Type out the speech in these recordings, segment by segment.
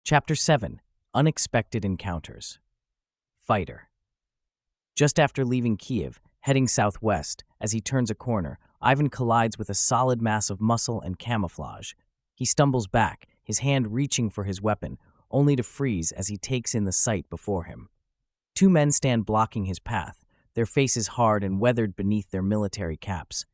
Chapter 7. Unexpected Encounters. Fighter. Just after leaving Kiev, heading southwest, as he turns a corner, Ivan collides with a solid mass of muscle and camouflage. He stumbles back, his hand reaching for his weapon, only to freeze as he takes in the sight before him. Two men stand blocking his path, their faces hard and weathered beneath their military caps.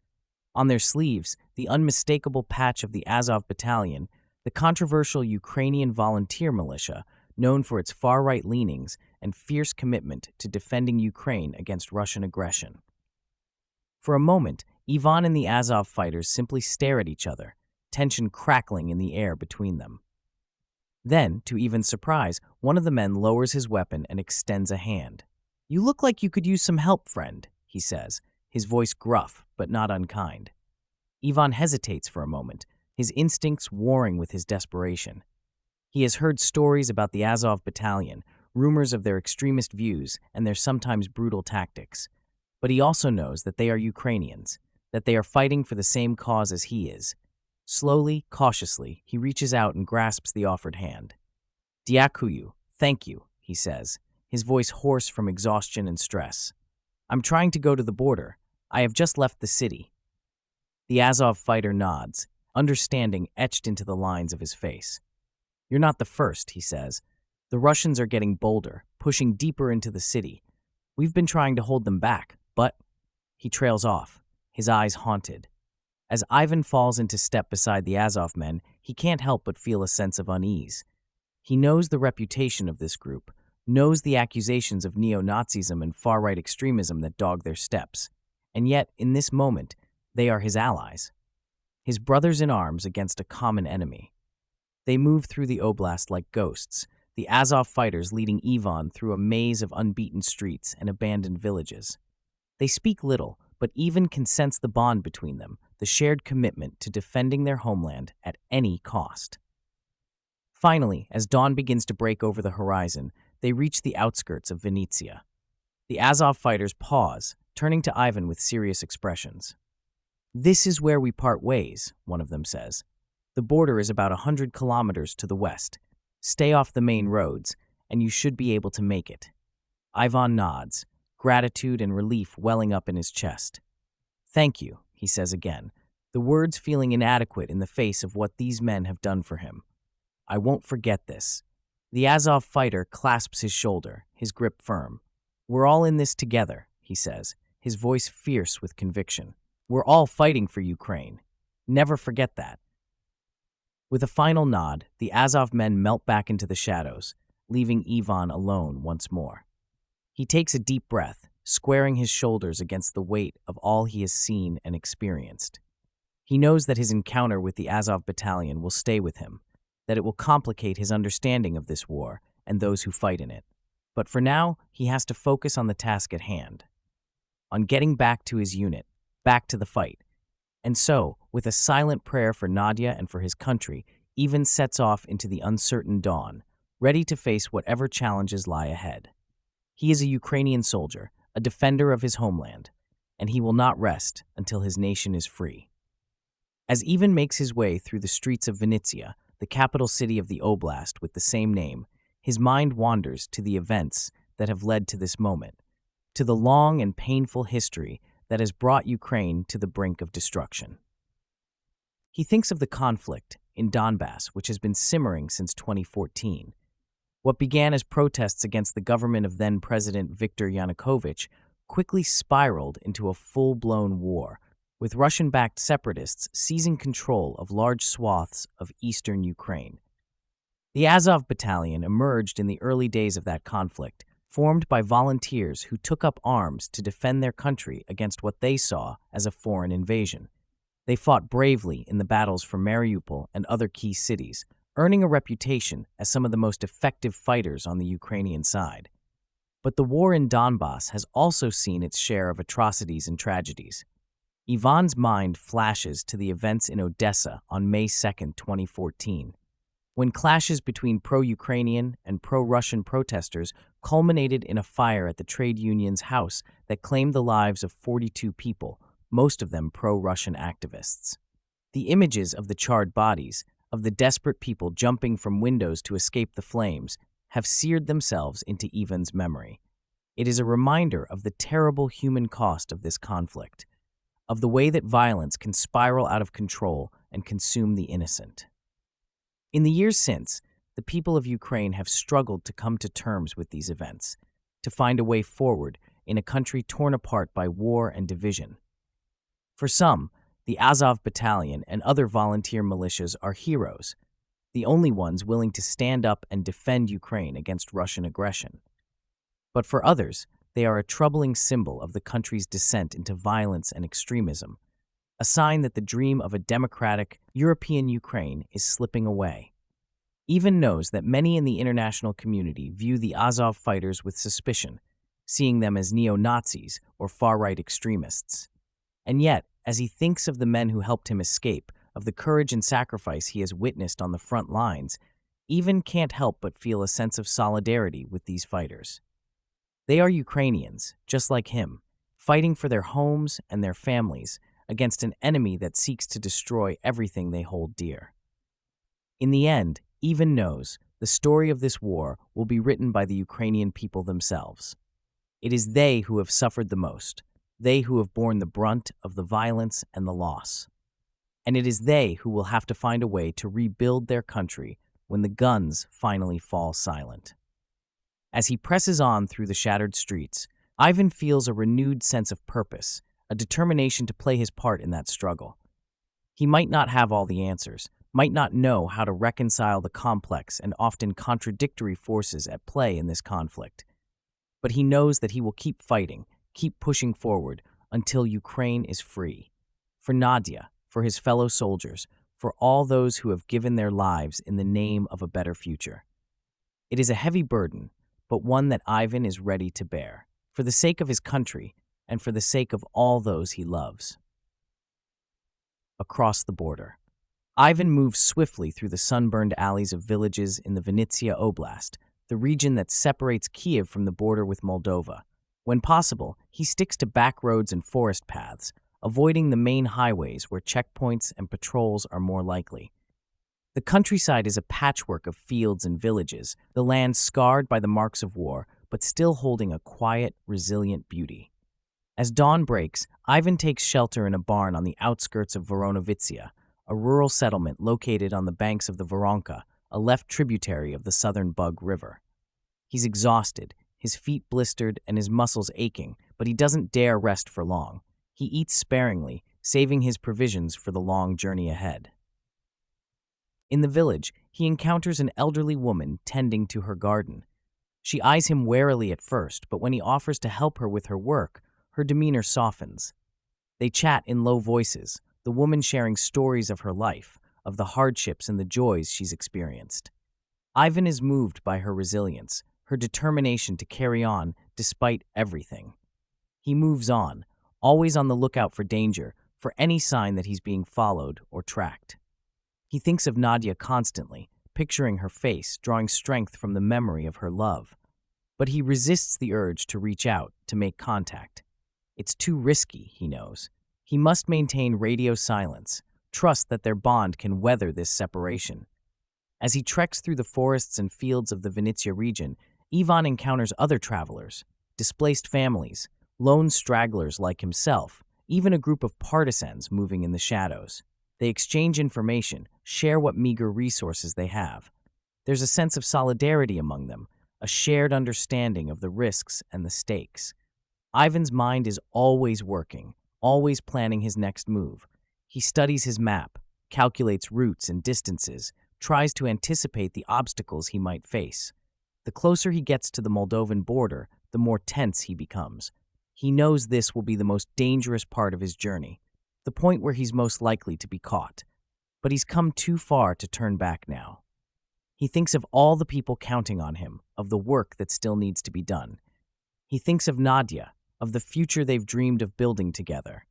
On their sleeves, the unmistakable patch of the Azov Battalion, the controversial Ukrainian volunteer militia, known for its far-right leanings and fierce commitment to defending Ukraine against Russian aggression. For a moment, Ivan and the Azov fighters simply stare at each other, tension crackling in the air between them. Then, to Ivan's surprise, one of the men lowers his weapon and extends a hand. "You look like you could use some help, friend," he says, his voice gruff but not unkind. Ivan hesitates for a moment, his instincts warring with his desperation. He has heard stories about the Azov Battalion, rumors of their extremist views and their sometimes brutal tactics. But he also knows that they are Ukrainians, that they are fighting for the same cause as he is. Slowly, cautiously, he reaches out and grasps the offered hand. "Dyakuyu, thank you," he says, his voice hoarse from exhaustion and stress. "I'm trying to go to the border. I have just left the city." The Azov fighter nods, understanding etched into the lines of his face. "You're not the first," he says. "The Russians are getting bolder, pushing deeper into the city. We've been trying to hold them back, but—" He trails off, his eyes haunted. As Ivan falls into step beside the Azov men, he can't help but feel a sense of unease. He knows the reputation of this group, knows the accusations of neo-Nazism and far-right extremism that dog their steps. And yet, in this moment, they are his allies. His brothers in arms against a common enemy. They move through the oblast like ghosts, the Azov fighters leading Ivan through a maze of unbeaten streets and abandoned villages. They speak little, but Ivan can sense the bond between them, the shared commitment to defending their homeland at any cost. Finally, as dawn begins to break over the horizon, they reach the outskirts of Vinnytsia. The Azov fighters pause, turning to Ivan with serious expressions. "This is where we part ways," one of them says. "The border is about 100 kilometers to the west. Stay off the main roads, and you should be able to make it." Ivan nods, gratitude and relief welling up in his chest. "Thank you," he says again, the words feeling inadequate in the face of what these men have done for him. "I won't forget this." The Azov fighter clasps his shoulder, his grip firm. "We're all in this together," he says, his voice fierce with conviction. "We're all fighting for Ukraine. Never forget that." With a final nod, the Azov men melt back into the shadows, leaving Ivan alone once more. He takes a deep breath, squaring his shoulders against the weight of all he has seen and experienced. He knows that his encounter with the Azov Battalion will stay with him, that it will complicate his understanding of this war and those who fight in it. But for now, he has to focus on the task at hand, on getting back to his unit, back to the fight. And so, with a silent prayer for Nadia and for his country, Ivan sets off into the uncertain dawn, ready to face whatever challenges lie ahead. He is a Ukrainian soldier, a defender of his homeland, and he will not rest until his nation is free. As Ivan makes his way through the streets of Vinnytsia, the capital city of the oblast with the same name, his mind wanders to the events that have led to this moment, to the long and painful history that has brought Ukraine to the brink of destruction. He thinks of the conflict in Donbass, which has been simmering since 2014. What began as protests against the government of then-President Viktor Yanukovych quickly spiraled into a full-blown war, with Russian-backed separatists seizing control of large swaths of eastern Ukraine. The Azov Battalion emerged in the early days of that conflict, formed by volunteers who took up arms to defend their country against what they saw as a foreign invasion. They fought bravely in the battles for Mariupol and other key cities, earning a reputation as some of the most effective fighters on the Ukrainian side. But the war in Donbass has also seen its share of atrocities and tragedies. Ivan's mind flashes to the events in Odessa on May 2, 2014, when clashes between pro-Ukrainian and pro-Russian protesters culminated in a fire at the trade union's house that claimed the lives of 42 people, most of them pro-Russian activists. The images of the charred bodies, of the desperate people jumping from windows to escape the flames have seared themselves into Ivan's memory. It is a reminder of the terrible human cost of this conflict, of the way that violence can spiral out of control and consume the innocent. In the years since, the people of Ukraine have struggled to come to terms with these events, to find a way forward in a country torn apart by war and division. For some, the Azov Battalion and other volunteer militias are heroes, the only ones willing to stand up and defend Ukraine against Russian aggression. But for others, they are a troubling symbol of the country's descent into violence and extremism, a sign that the dream of a democratic, European Ukraine is slipping away. Ivan knows that many in the international community view the Azov fighters with suspicion, seeing them as neo-Nazis or far-right extremists. And yet, as he thinks of the men who helped him escape, of the courage and sacrifice he has witnessed on the front lines, Ivan can't help but feel a sense of solidarity with these fighters. They are Ukrainians, just like him, fighting for their homes and their families against an enemy that seeks to destroy everything they hold dear. In the end, Ivan knows the story of this war will be written by the Ukrainian people themselves. It is they who have suffered the most, they who have borne the brunt of the violence and the loss. And it is they who will have to find a way to rebuild their country when the guns finally fall silent. As he presses on through the shattered streets, Ivan feels a renewed sense of purpose, a determination to play his part in that struggle. He might not have all the answers, might not know how to reconcile the complex and often contradictory forces at play in this conflict, but he knows that he will keep fighting, keep pushing forward until Ukraine is free. For Nadia, for his fellow soldiers, for all those who have given their lives in the name of a better future. It is a heavy burden, but one that Ivan is ready to bear, for the sake of his country and for the sake of all those he loves. Across the border. Ivan moves swiftly through the sunburned alleys of villages in the Vinnytsia oblast, the region that separates Kiev from the border with Moldova. When possible, he sticks to back roads and forest paths, avoiding the main highways where checkpoints and patrols are more likely. The countryside is a patchwork of fields and villages, the land scarred by the marks of war, but still holding a quiet, resilient beauty. As dawn breaks, Ivan takes shelter in a barn on the outskirts of Vinnytsia, a rural settlement located on the banks of the Voronka, a left tributary of the southern Bug River. He's exhausted, his feet blistered and his muscles aching, but he doesn't dare rest for long. He eats sparingly, saving his provisions for the long journey ahead. In the village, he encounters an elderly woman tending to her garden. She eyes him warily at first, but when he offers to help her with her work, her demeanor softens. They chat in low voices, the woman sharing stories of her life, of the hardships and the joys she's experienced. Ivan is moved by her resilience, her determination to carry on despite everything. He moves on, always on the lookout for danger, for any sign that he's being followed or tracked. He thinks of Nadia constantly, picturing her face, drawing strength from the memory of her love. But he resists the urge to reach out, to make contact. It's too risky, he knows. He must maintain radio silence, trust that their bond can weather this separation. As he treks through the forests and fields of the Vinnytsia region, Ivan encounters other travelers, displaced families, lone stragglers like himself, even a group of partisans moving in the shadows. They exchange information, share what meager resources they have. There's a sense of solidarity among them, a shared understanding of the risks and the stakes. Ivan's mind is always working, always planning his next move. He studies his map, calculates routes and distances, tries to anticipate the obstacles he might face. The closer he gets to the Moldovan border, the more tense he becomes. He knows this will be the most dangerous part of his journey, the point where he's most likely to be caught. But he's come too far to turn back now. He thinks of all the people counting on him, of the work that still needs to be done. He thinks of Nadia, of the future they've dreamed of building together.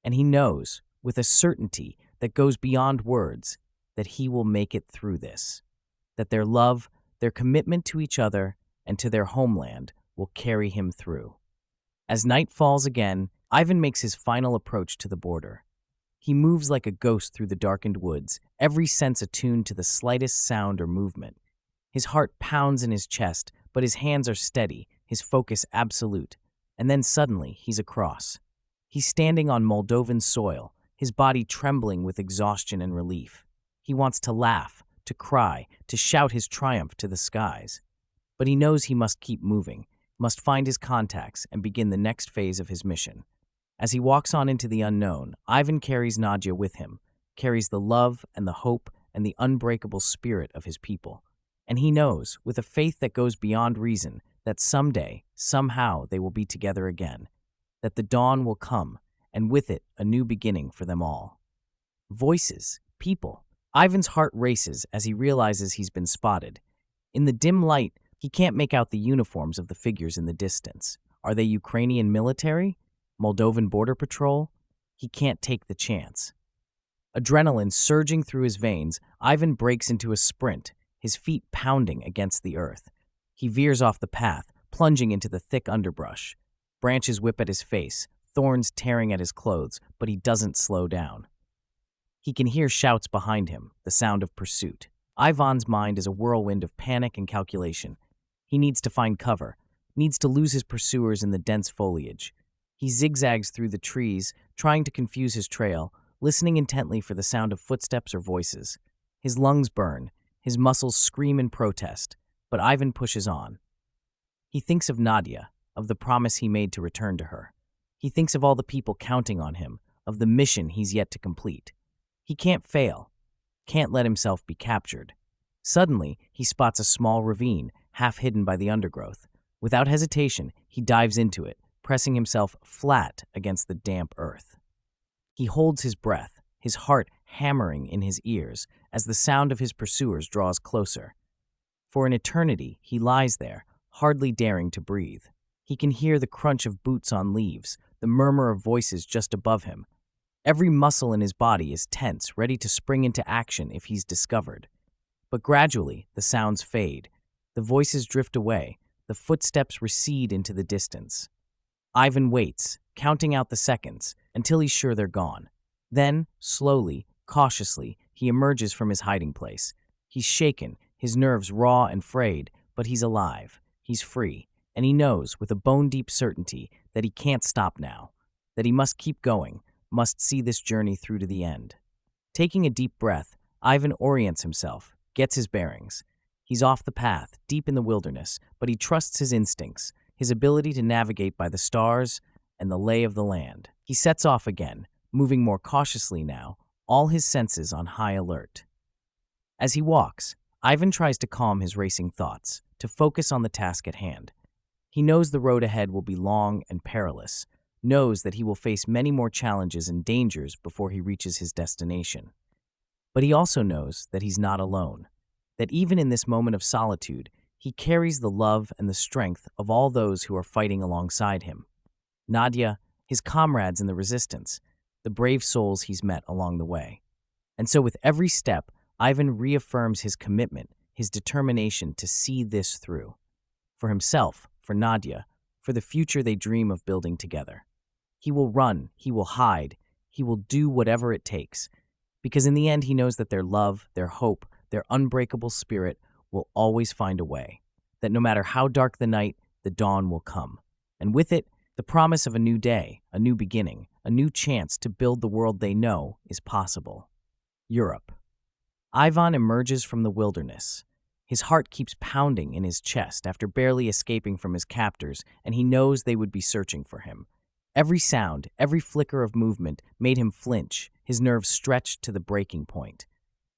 And he knows, with a certainty that goes beyond words, that he will make it through this. That their love, their commitment to each other, and to their homeland will carry him through. As night falls again, Ivan makes his final approach to the border. He moves like a ghost through the darkened woods, every sense attuned to the slightest sound or movement. His heart pounds in his chest, but his hands are steady, his focus absolute. And then suddenly, he's across. He's standing on Moldovan soil, his body trembling with exhaustion and relief. He wants to laugh, to cry, to shout his triumph to the skies. But he knows he must keep moving, must find his contacts and begin the next phase of his mission. As he walks on into the unknown, Ivan carries Nadia with him, carries the love and the hope and the unbreakable spirit of his people. And he knows, with a faith that goes beyond reason, that someday, somehow, they will be together again, that the dawn will come, and with it, a new beginning for them all. Voices, people. Ivan's heart races as he realizes he's been spotted. In the dim light, he can't make out the uniforms of the figures in the distance. Are they Ukrainian military? Moldovan border patrol? He can't take the chance. Adrenaline surging through his veins, Ivan breaks into a sprint, his feet pounding against the earth. He veers off the path, plunging into the thick underbrush. Branches whip at his face, thorns tearing at his clothes, but he doesn't slow down. He can hear shouts behind him, the sound of pursuit. Ivan's mind is a whirlwind of panic and calculation. He needs to find cover, needs to lose his pursuers in the dense foliage. He zigzags through the trees, trying to confuse his trail, listening intently for the sound of footsteps or voices. His lungs burn, his muscles scream in protest, but Ivan pushes on. He thinks of Nadia, of the promise he made to return to her. He thinks of all the people counting on him, of the mission he's yet to complete. He can't fail, can't let himself be captured. Suddenly, he spots a small ravine, half hidden by the undergrowth. Without hesitation, he dives into it, pressing himself flat against the damp earth. He holds his breath, his heart hammering in his ears as the sound of his pursuers draws closer. For an eternity, he lies there, hardly daring to breathe. He can hear the crunch of boots on leaves, the murmur of voices just above him. Every muscle in his body is tense, ready to spring into action if he's discovered. But gradually, the sounds fade. The voices drift away. The footsteps recede into the distance. Ivan waits, counting out the seconds, until he's sure they're gone. Then, slowly, cautiously, he emerges from his hiding place. He's shaken, his nerves raw and frayed, but he's alive. He's free, and he knows, with a bone-deep certainty, that he can't stop now, that he must keep going, must see this journey through to the end. Taking a deep breath, Ivan orients himself, gets his bearings. He's off the path, deep in the wilderness, but he trusts his instincts, his ability to navigate by the stars and the lay of the land. He sets off again, moving more cautiously now, all his senses on high alert. As he walks, Ivan tries to calm his racing thoughts, to focus on the task at hand. He knows the road ahead will be long and perilous, knows that he will face many more challenges and dangers before he reaches his destination. But he also knows that he's not alone, that even in this moment of solitude, he carries the love and the strength of all those who are fighting alongside him. Nadia, his comrades in the resistance, the brave souls he's met along the way. And so with every step, Ivan reaffirms his commitment, his determination to see this through. For himself, for Nadia, for the future they dream of building together. He will run, he will hide, he will do whatever it takes, because in the end he knows that their love, their hope, their unbreakable spirit will always find a way, that no matter how dark the night, the dawn will come, and with it, the promise of a new day, a new beginning, a new chance to build the world they know is possible. Europe. Ivan emerges from the wilderness. His heart keeps pounding in his chest after barely escaping from his captors, and he knows they would be searching for him. Every sound, every flicker of movement made him flinch, his nerves stretched to the breaking point.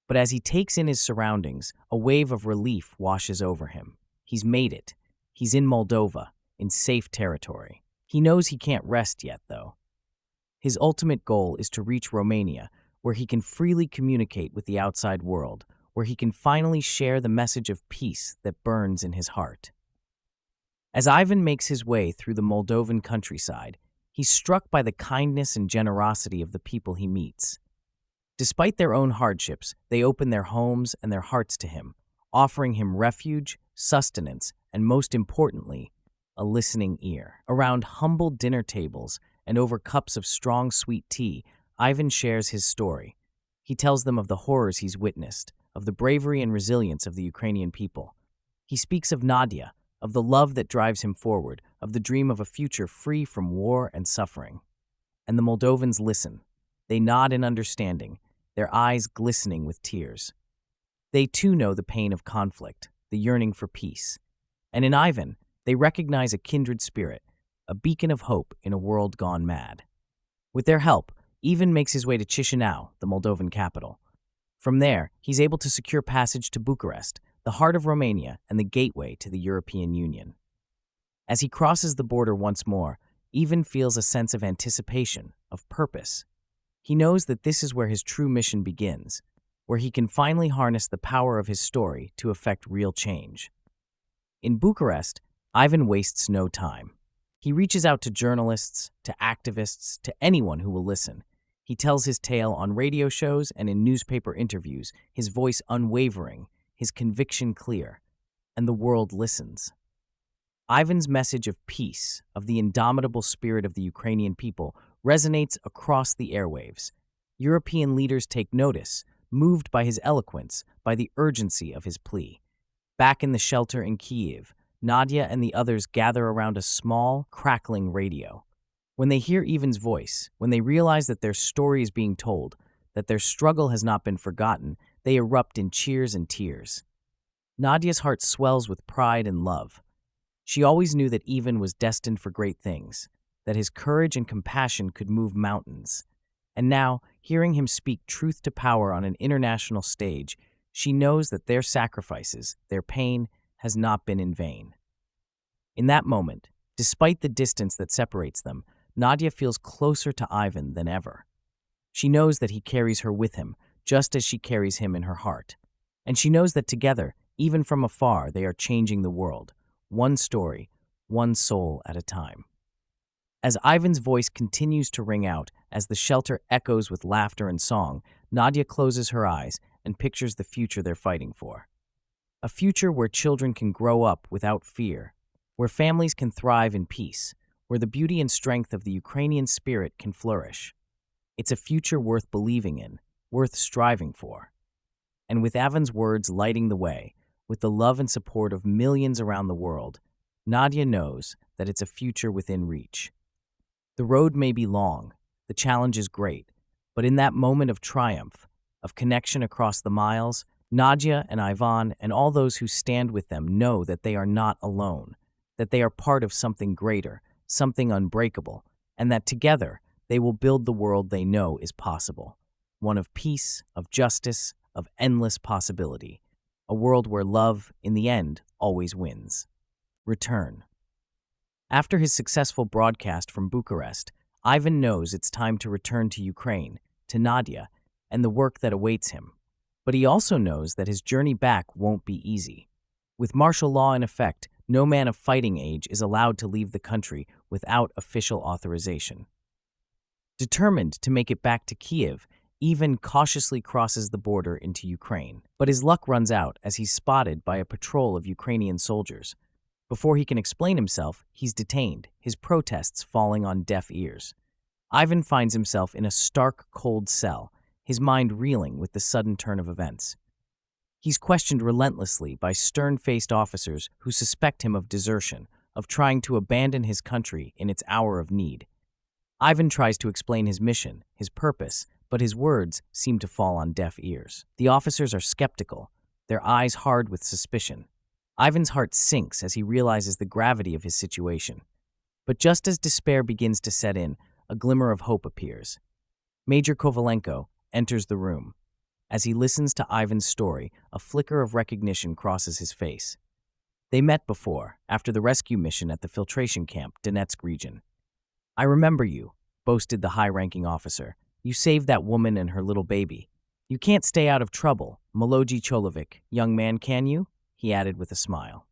But as he takes in his surroundings, a wave of relief washes over him. He's made it. He's in Moldova, in safe territory. He knows he can't rest yet, though. His ultimate goal is to reach Romania, where he can freely communicate with the outside world, where he can finally share the message of peace that burns in his heart. As Ivan makes his way through the Moldovan countryside, he's struck by the kindness and generosity of the people he meets. Despite their own hardships, they open their homes and their hearts to him, offering him refuge, sustenance, and most importantly, a listening ear. Around humble dinner tables and over cups of strong sweet tea, Ivan shares his story. He tells them of the horrors he's witnessed, of the bravery and resilience of the Ukrainian people. He speaks of Nadia, of the love that drives him forward, of the dream of a future free from war and suffering. And the Moldovans listen. They nod in understanding, their eyes glistening with tears. They too know the pain of conflict, the yearning for peace. And in Ivan, they recognize a kindred spirit, a beacon of hope in a world gone mad. With their help, Ivan makes his way to Chisinau, the Moldovan capital. From there, he's able to secure passage to Bucharest, the heart of Romania and the gateway to the European Union. As he crosses the border once more, Ivan feels a sense of anticipation, of purpose. He knows that this is where his true mission begins, where he can finally harness the power of his story to effect real change. In Bucharest, Ivan wastes no time. He reaches out to journalists, to activists, to anyone who will listen. He tells his tale on radio shows and in newspaper interviews, his voice unwavering, his conviction clear, and the world listens. Ivan's message of peace, of the indomitable spirit of the Ukrainian people, resonates across the airwaves. European leaders take notice, moved by his eloquence, by the urgency of his plea. Back in the shelter in Kyiv, Nadia and the others gather around a small, crackling radio. When they hear Ivan's voice, when they realize that their story is being told, that their struggle has not been forgotten, they erupt in cheers and tears. Nadia's heart swells with pride and love. She always knew that Ivan was destined for great things, that his courage and compassion could move mountains. And now, hearing him speak truth to power on an international stage, she knows that their sacrifices, their pain, has not been in vain. In that moment, despite the distance that separates them, Nadia feels closer to Ivan than ever. She knows that he carries her with him, just as she carries him in her heart. And she knows that together, even from afar, they are changing the world, one story, one soul at a time. As Ivan's voice continues to ring out, as the shelter echoes with laughter and song, Nadia closes her eyes and pictures the future they're fighting for. A future where children can grow up without fear, where families can thrive in peace, where the beauty and strength of the Ukrainian spirit can flourish. It's a future worth believing in, worth striving for. And with Ivan's words lighting the way, with the love and support of millions around the world, Nadia knows that it's a future within reach. The road may be long, the challenge is great, but in that moment of triumph, of connection across the miles, Nadia and Ivan and all those who stand with them know that they are not alone, that they are part of something greater, something unbreakable, and that together they will build the world they know is possible, one of peace, of justice, of endless possibility, a world where love, in the end, always wins. Return. After his successful broadcast from Bucharest, Ivan knows it's time to return to Ukraine, to Nadia, and the work that awaits him. But he also knows that his journey back won't be easy. With martial law in effect, no man of fighting age is allowed to leave the country without official authorization. Determined to make it back to Kyiv, Ivan cautiously crosses the border into Ukraine. But his luck runs out as he's spotted by a patrol of Ukrainian soldiers. Before he can explain himself, he's detained, his protests falling on deaf ears. Ivan finds himself in a stark, cold cell, his mind reeling with the sudden turn of events. He's questioned relentlessly by stern-faced officers who suspect him of desertion, of trying to abandon his country in its hour of need. Ivan tries to explain his mission, his purpose, but his words seem to fall on deaf ears. The officers are skeptical, their eyes hard with suspicion. Ivan's heart sinks as he realizes the gravity of his situation. But just as despair begins to set in, a glimmer of hope appears. Major Kovalenko enters the room. As he listens to Ivan's story, a flicker of recognition crosses his face. They met before, after the rescue mission at the filtration camp, Donetsk region. "I remember you," boasted the high-ranking officer. "You saved that woman and her little baby. You can't stay out of trouble, Moloji Cholovic, young man, can you?" he added with a smile.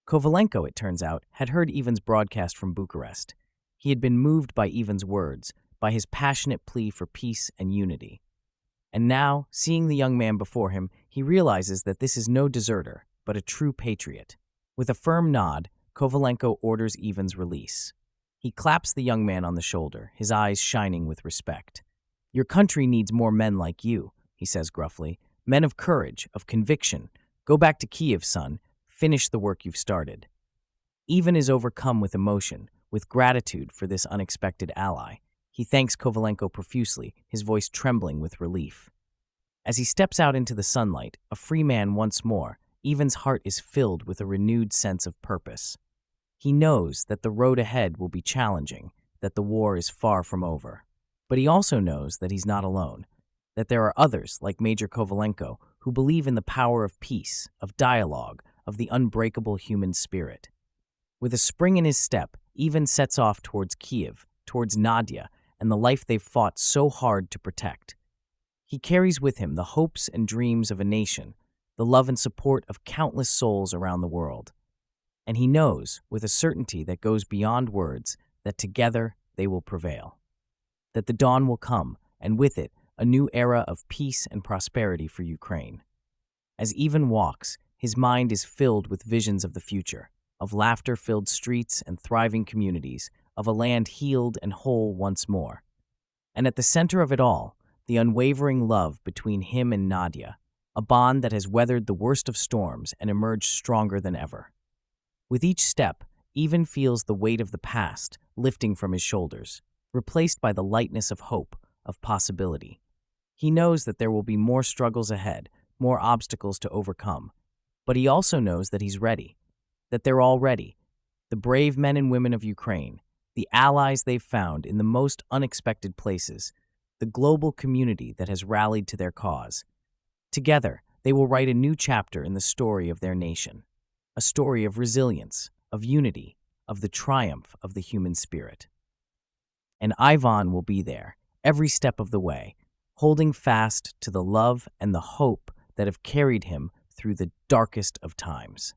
Kovalenko, it turns out, had heard Ivan's broadcast from Bucharest. He had been moved by Ivan's words, by his passionate plea for peace and unity. And now, seeing the young man before him, he realizes that this is no deserter, but a true patriot. With a firm nod, Kovalenko orders Ivan's release. He claps the young man on the shoulder, his eyes shining with respect. Your country needs more men like you, he says gruffly. Men of courage, of conviction. Go back to Kiev, son. Finish the work you've started. Ivan is overcome with emotion, with gratitude for this unexpected ally. He thanks Kovalenko profusely, his voice trembling with relief. As he steps out into the sunlight, a free man once more, Ivan's heart is filled with a renewed sense of purpose. He knows that the road ahead will be challenging, that the war is far from over. But he also knows that he's not alone, that there are others like Major Kovalenko who believe in the power of peace, of dialogue, of the unbreakable human spirit. With a spring in his step, Ivan sets off towards Kiev, towards Nadia, and the life they've fought so hard to protect. He carries with him the hopes and dreams of a nation, the love and support of countless souls around the world. And he knows, with a certainty that goes beyond words, that together they will prevail. That the dawn will come, and with it, a new era of peace and prosperity for Ukraine. As Ivan walks, his mind is filled with visions of the future, of laughter-filled streets and thriving communities, of a land healed and whole once more. And at the center of it all, the unwavering love between him and Nadia, a bond that has weathered the worst of storms and emerged stronger than ever. With each step, Ivan feels the weight of the past lifting from his shoulders, replaced by the lightness of hope, of possibility. He knows that there will be more struggles ahead, more obstacles to overcome. But he also knows that he's ready, that they're all ready. The brave men and women of Ukraine, the allies they've found in the most unexpected places, the global community that has rallied to their cause. Together, they will write a new chapter in the story of their nation, a story of resilience, of unity, of the triumph of the human spirit. And Ivan will be there, every step of the way, holding fast to the love and the hope that have carried him through the darkest of times.